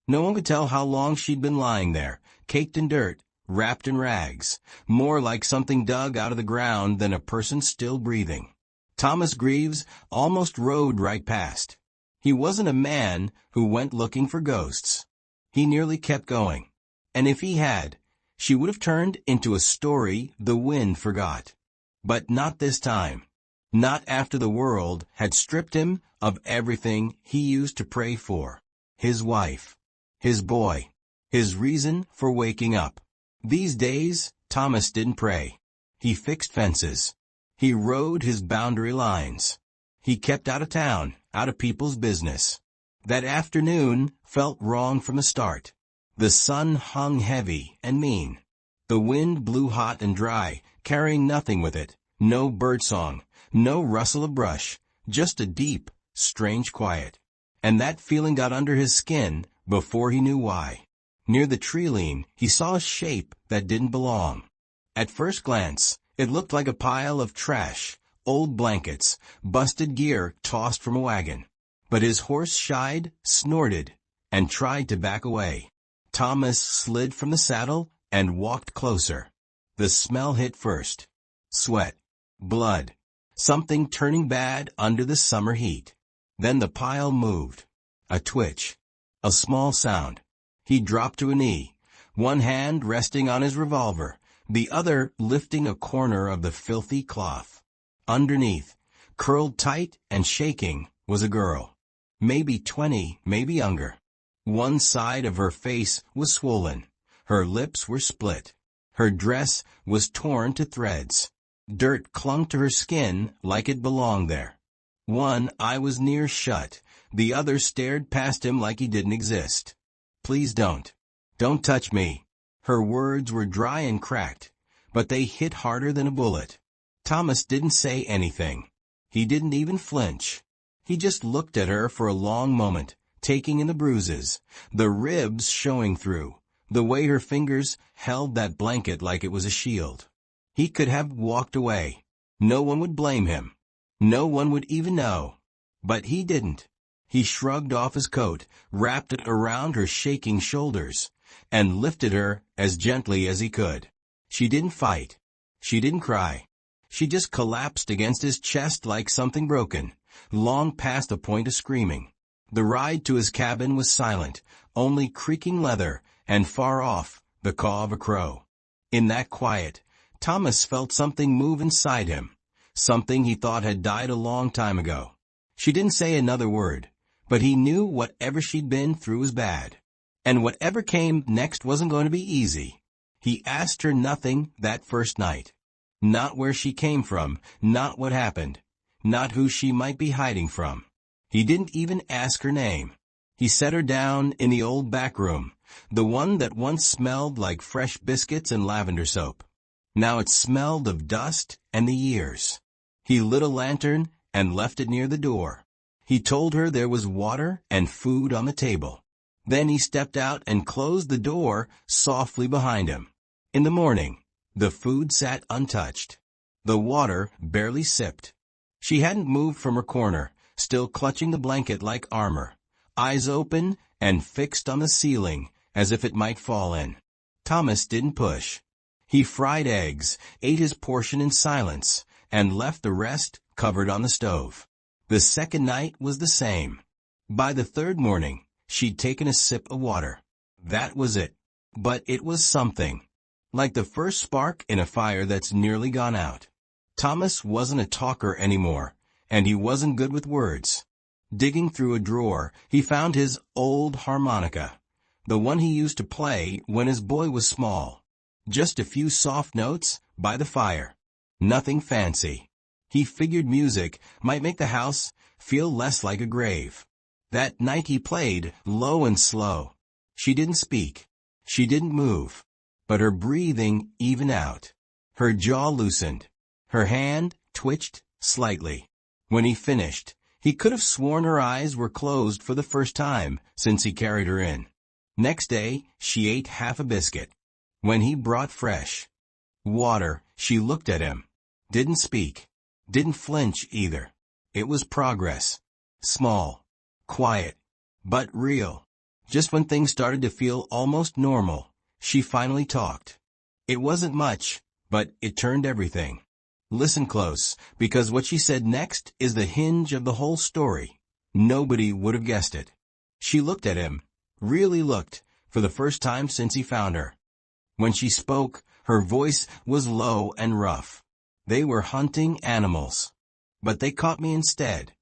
No one could tell how long she'd been lying there, caked in dirt, wrapped in rags, more like something dug out of the ground than a person still breathing. Thomas Greaves almost rode right past. He wasn't a man who went looking for ghosts. He nearly kept going. And if he had, she would have turned into a story the wind forgot. But not this time. Not after the world had stripped him of everything he used to pray for. His wife. His boy. His reason for waking up. These days, Thomas didn't pray. He fixed fences. He rode his boundary lines. He kept out of town, out of people's business. That afternoon felt wrong from the start. The sun hung heavy and mean. The wind blew hot and dry, carrying nothing with it. No birdsong, no rustle of brush, just a deep, strange quiet. And that feeling got under his skin before he knew why. Near the tree line, he saw a shape that didn't belong. At first glance, it looked like a pile of trash, old blankets, busted gear tossed from a wagon. But his horse shied, snorted, and tried to back away. Thomas slid from the saddle and walked closer. The smell hit first. Sweat. Blood. Something turning bad under the summer heat. Then the pile moved. A twitch. A small sound. He dropped to a knee, one hand resting on his revolver, the other lifting a corner of the filthy cloth. Underneath, curled tight and shaking, was a girl. Maybe 20, maybe younger. One side of her face was swollen. Her lips were split. Her dress was torn to threads. Dirt clung to her skin like it belonged there. One eye was near shut. The other stared past him like he didn't exist. "Please don't. Don't touch me." Her words were dry and cracked, but they hit harder than a bullet. Thomas didn't say anything. He didn't even flinch. He just looked at her for a long moment, taking in the bruises, the ribs showing through, the way her fingers held that blanket like it was a shield. He could have walked away. No one would blame him. No one would even know. But he didn't. He shrugged off his coat, wrapped it around her shaking shoulders, and lifted her as gently as he could. She didn't fight. She didn't cry. She just collapsed against his chest like something broken, long past the point of screaming. The ride to his cabin was silent, only creaking leather, and far off, the caw of a crow. In that quiet, Thomas felt something move inside him, something he thought had died a long time ago. She didn't say another word, but he knew whatever she'd been through was bad. And whatever came next wasn't going to be easy. He asked her nothing that first night. Not where she came from, not what happened, not who she might be hiding from. He didn't even ask her name. He set her down in the old back room, the one that once smelled like fresh biscuits and lavender soap. Now it smelled of dust and the years. He lit a lantern and left it near the door. He told her there was water and food on the table. Then he stepped out and closed the door softly behind him. In the morning, the food sat untouched. The water barely sipped. She hadn't moved from her corner, still clutching the blanket like armor, eyes open and fixed on the ceiling as if it might fall in. Thomas didn't push. He fried eggs, ate his portion in silence, and left the rest covered on the stove. The second night was the same. By the third morning, she'd taken a sip of water. That was it. But it was something. Like the first spark in a fire that's nearly gone out. Thomas wasn't a talker anymore, and he wasn't good with words. Digging through a drawer, he found his old harmonica, the one he used to play when his boy was small. Just a few soft notes by the fire. Nothing fancy. He figured music might make the house feel less like a grave. That night he played, low and slow. She didn't speak. She didn't move. But her breathing evened out. Her jaw loosened. Her hand twitched slightly. When he finished, he could have sworn her eyes were closed for the first time since he carried her in. Next day, she ate half a biscuit. When he brought fresh water, she looked at him. Didn't speak. Didn't flinch either. It was progress. Small. Quiet. But real. Just when things started to feel almost normal, she finally talked. It wasn't much, but it turned everything. Listen close, because what she said next is the hinge of the whole story. Nobody would have guessed it. She looked at him, really looked, for the first time since he found her. When she spoke, her voice was low and rough. They were hunting animals. But they caught me instead.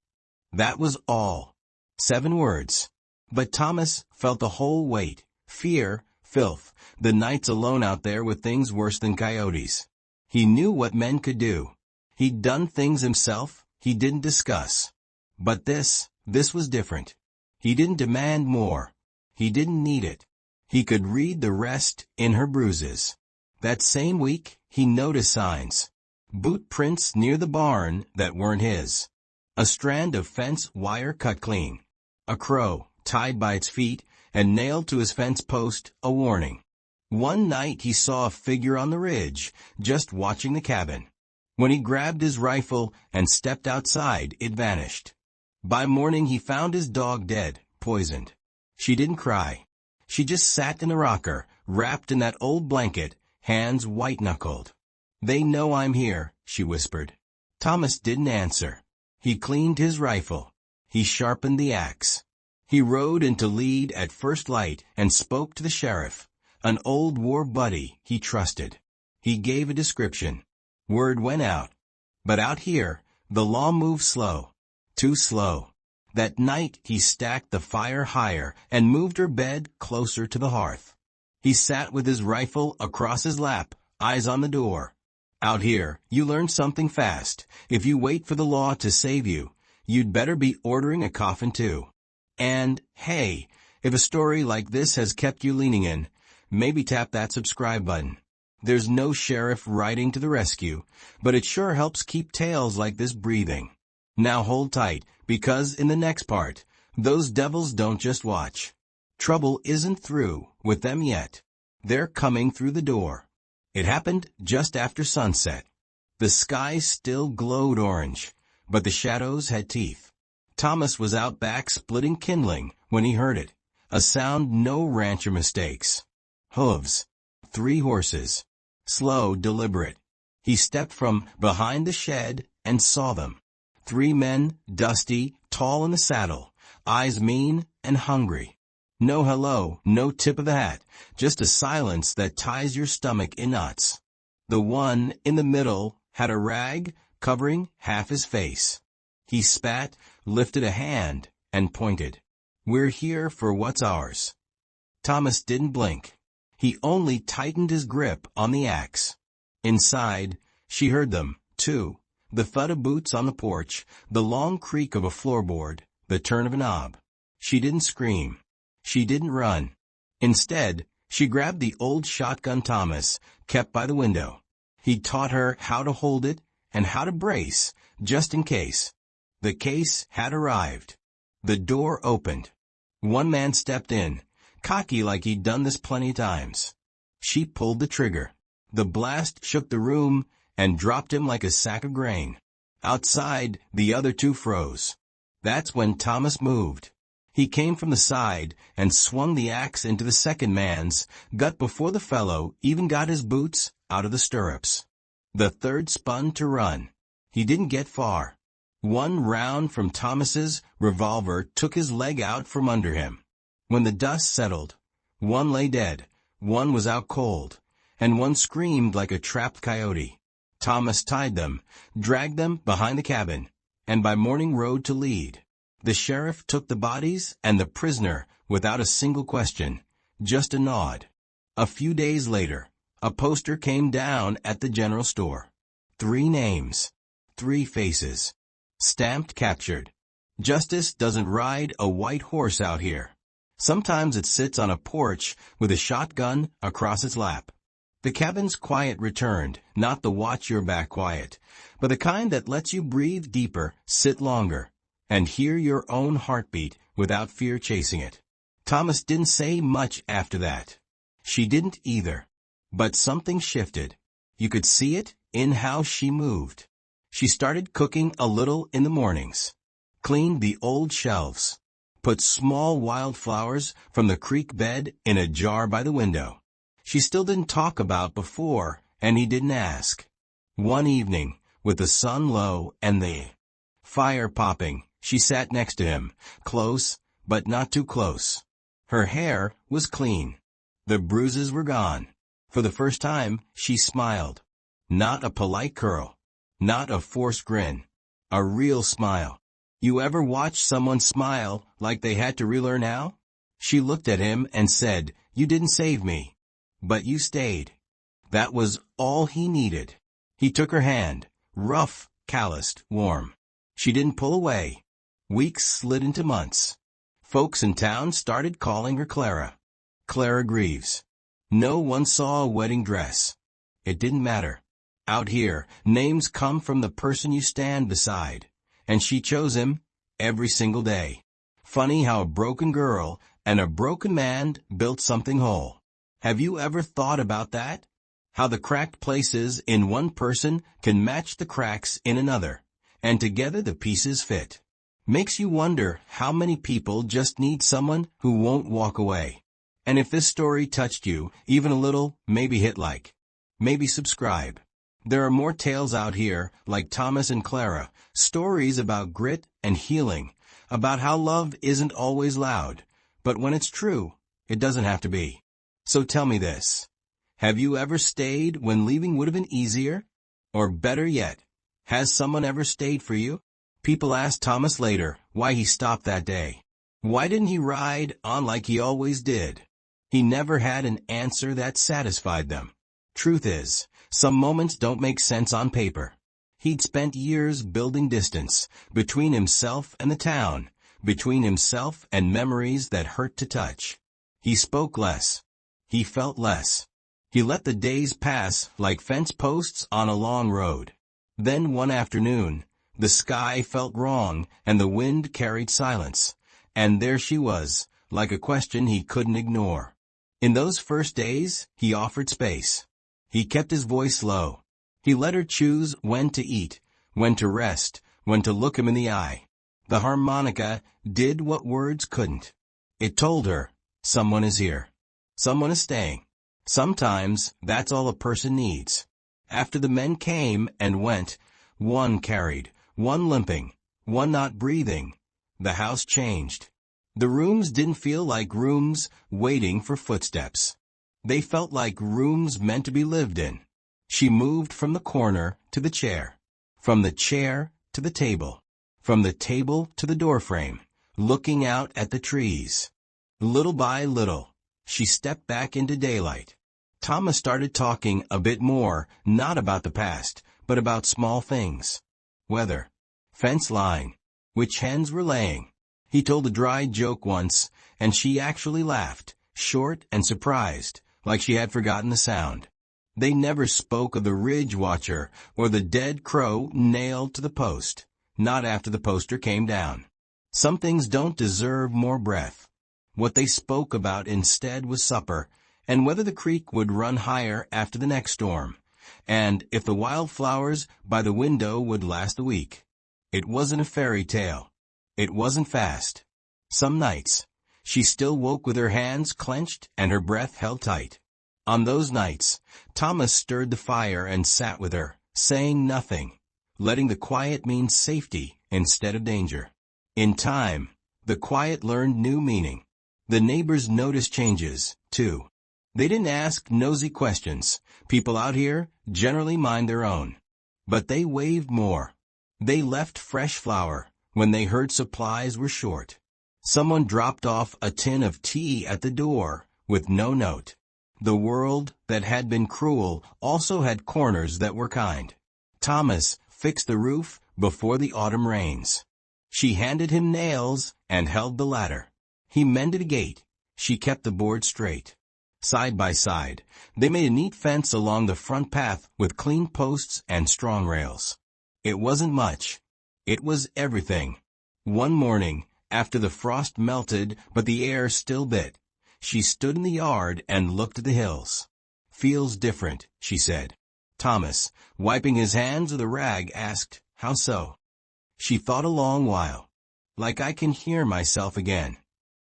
That was all. 7 words. But Thomas felt the whole weight, fear, filth, the nights alone out there with things worse than coyotes. He knew what men could do. He'd done things himself he didn't discuss. But this was different. He didn't demand more. He didn't need it. He could read the rest in her bruises. That same week, he noticed signs. Boot prints near the barn that weren't his. A strand of fence wire cut clean. A crow, tied by its feet and nailed to his fence post, a warning. One night he saw a figure on the ridge, just watching the cabin. When he grabbed his rifle and stepped outside, it vanished. By morning he found his dog dead, poisoned. She didn't cry. She just sat in the rocker, wrapped in that old blanket, hands white-knuckled. "They know I'm here," she whispered. Thomas didn't answer. He cleaned his rifle. He sharpened the axe. He rode into lead at first light and spoke to the sheriff, an old war buddy he trusted. He gave a description. Word went out. But out here, the law moved slow. Too slow. That night he stacked the fire higher and moved her bed closer to the hearth. He sat with his rifle across his lap, eyes on the door. Out here, you learn something fast. If you wait for the law to save you, you'd better be ordering a coffin too. And, hey, if a story like this has kept you leaning in, maybe tap that subscribe button. There's no sheriff riding to the rescue, but it sure helps keep tales like this breathing. Now hold tight, because in the next part, those devils don't just watch. Trouble isn't through with them yet. They're coming through the door. It happened just after sunset. The sky still glowed orange, but the shadows had teeth. Thomas was out back splitting kindling when he heard it, a sound no rancher mistakes. Hooves. 3 horses. Slow, deliberate. He stepped from behind the shed and saw them. 3 men, dusty, tall in the saddle, eyes mean and hungry. No hello, no tip of the hat, just a silence that ties your stomach in knots. The one in the middle had a rag covering half his face. He spat, lifted a hand, and pointed. "We're here for what's ours." Thomas didn't blink. He only tightened his grip on the axe. Inside, she heard them, too. The thud of boots on the porch, the long creak of a floorboard, the turn of a knob. She didn't scream. She didn't run. Instead, she grabbed the old shotgun Thomas kept by the window. He'd taught her how to hold it and how to brace, just in case. The case had arrived. The door opened. One man stepped in, cocky like he'd done this plenty times. She pulled the trigger. The blast shook the room and dropped him like a sack of grain. Outside, the other 2 froze. That's when Thomas moved. He came from the side and swung the axe into the second man's gut before the fellow even got his boots out of the stirrups. The third spun to run. He didn't get far. One round from Thomas's revolver took his leg out from under him. When the dust settled, one lay dead, one was out cold, and one screamed like a trapped coyote. Thomas tied them, dragged them behind the cabin, and by morning rode to lead. The sheriff took the bodies and the prisoner without a single question, just a nod. A few days later, a poster came down at the general store. 3 names, 3 faces. Stamped captured. Justice doesn't ride a white horse out here. Sometimes it sits on a porch with a shotgun across its lap. The cabin's quiet returned, not the watch your back quiet, but the kind that lets you breathe deeper, sit longer, and hear your own heartbeat without fear chasing it. Thomas didn't say much after that. She didn't either. But something shifted. You could see it in how she moved. She started cooking a little in the mornings. Cleaned the old shelves. put small wildflowers from the creek bed in a jar by the window. She still didn't talk about before, and he didn't ask. One evening, with the sun low and the fire popping, she sat next to him, close, but not too close. Her hair was clean. The bruises were gone. For the first time, she smiled. Not a polite curl. Not a forced grin. A real smile. You ever watch someone smile like they had to relearn how? She looked at him and said, "You didn't save me. But you stayed." That was all he needed. He took her hand, rough, calloused, warm. She didn't pull away. Weeks slid into months. Folks in town started calling her Clara. Clara Greaves. No one saw a wedding dress. It didn't matter. Out here, names come from the person you stand beside. And she chose him every single day. Funny how a broken girl and a broken man built something whole. Have you ever thought about that? How the cracked places in one person can match the cracks in another, and together the pieces fit. Makes you wonder how many people just need someone who won't walk away. And if this story touched you, even a little, maybe hit like. Maybe subscribe. There are more tales out here, like Thomas and Clara, stories about grit and healing, about how love isn't always loud, but when it's true, it doesn't have to be. So tell me this. Have you ever stayed when leaving would have been easier? Or better yet, has someone ever stayed for you? People asked Thomas later why he stopped that day. Why didn't he ride on like he always did? He never had an answer that satisfied them. Truth is, some moments don't make sense on paper. He'd spent years building distance between himself and the town, between himself and memories that hurt to touch. He spoke less. He felt less. He let the days pass like fence posts on a long road. Then one afternoon, the sky felt wrong and the wind carried silence. And there she was, like a question he couldn't ignore. In those first days, he offered space. He kept his voice low. He let her choose when to eat, when to rest, when to look him in the eye. The harmonica did what words couldn't. It told her, someone is here. Someone is staying. Sometimes that's all a person needs. After the men came and went, one carried, one limping, one not breathing, the house changed. The rooms didn't feel like rooms waiting for footsteps. They felt like rooms meant to be lived in. She moved from the corner to the chair, from the chair to the table, from the table to the doorframe, looking out at the trees. Little by little, she stepped back into daylight. Thomas started talking a bit more, not about the past, but about small things. Weather, fence line, which hens were laying. He told a dry joke once, and she actually laughed, short and surprised, like she had forgotten the sound. They never spoke of the ridge watcher or the dead crow nailed to the post, not after the poster came down. Some things don't deserve more breath. What they spoke about instead was supper, and whether the creek would run higher after the next storm, and if the wildflowers by the window would last a week. It wasn't a fairy tale. It wasn't fast. Some nights, she still woke with her hands clenched and her breath held tight. On those nights, Thomas stirred the fire and sat with her, saying nothing, letting the quiet mean safety instead of danger. In time, the quiet learned new meaning. The neighbors noticed changes, too. They didn't ask nosy questions. People out here generally mind their own. But they waved more. They left fresh flour when they heard supplies were short. Someone dropped off a tin of tea at the door with no note. The world that had been cruel also had corners that were kind. Thomas fixed the roof before the autumn rains. She handed him nails and held the ladder. He mended a gate. She kept the board straight. Side by side, they made a neat fence along the front path with clean posts and strong rails. It wasn't much. It was everything. One morning, after the frost melted but the air still bit, she stood in the yard and looked at the hills. "Feels different," she said. Thomas, wiping his hands with a rag, asked, "How so?" She thought a long while. Like I can hear myself again."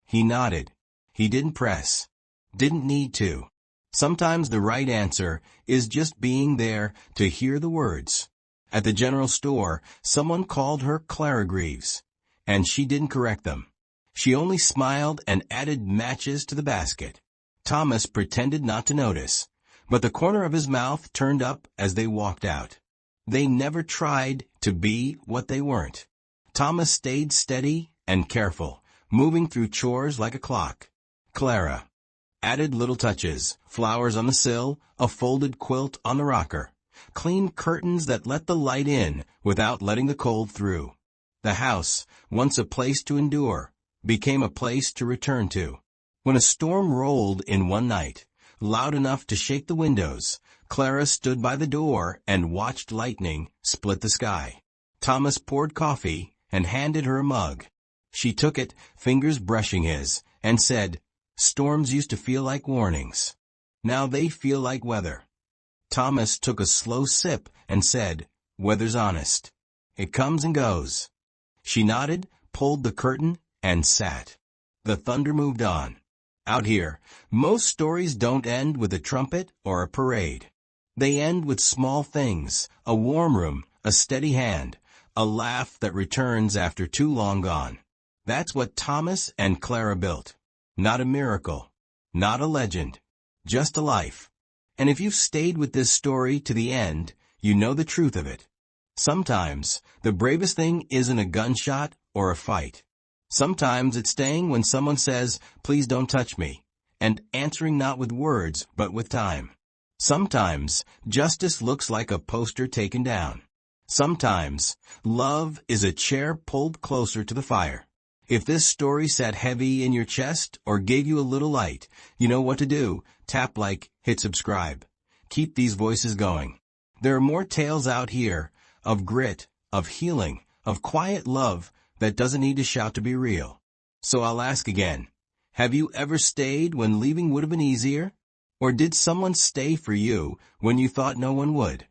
He nodded. He didn't press. Didn't need to. Sometimes the right answer is just being there to hear the words. At the general store, someone called her Clara Greaves, and she didn't correct them. She only smiled and added matches to the basket. Thomas pretended not to notice, but the corner of his mouth turned up as they walked out. They never tried to be what they weren't. Thomas stayed steady and careful, moving through chores like a clock. Clara added little touches: flowers on the sill, a folded quilt on the rocker, clean curtains that let the light in without letting the cold through. The house, once a place to endure, became a place to return to. When a storm rolled in one night, loud enough to shake the windows, Clara stood by the door and watched lightning split the sky. Thomas poured coffee and handed her a mug. She took it, fingers brushing his, and said, "Storms used to feel like warnings. Now they feel like weather." Thomas took a slow sip and said, "Weather's honest. It comes and goes." She nodded, pulled the curtain, and sat. The thunder moved on. Out here, most stories don't end with a trumpet or a parade. They end with small things: a warm room, a steady hand, a laugh that returns after too long gone. That's what Thomas and Clara built. Not a miracle, not a legend, just a life. And if you've stayed with this story to the end, you know the truth of it. Sometimes the bravest thing isn't a gunshot or a fight. Sometimes it's staying when someone says, "Please don't touch me," and answering not with words but with time. Sometimes justice looks like a poster taken down. Sometimes love is a chair pulled closer to the fire. If this story sat heavy in your chest or gave you a little light, you know what to do. Tap like, hit subscribe. Keep these voices going. There are more tales out here of grit, of healing, of quiet love that doesn't need to shout to be real. So I'll ask again, have you ever stayed when leaving would have been easier? Or did someone stay for you when you thought no one would?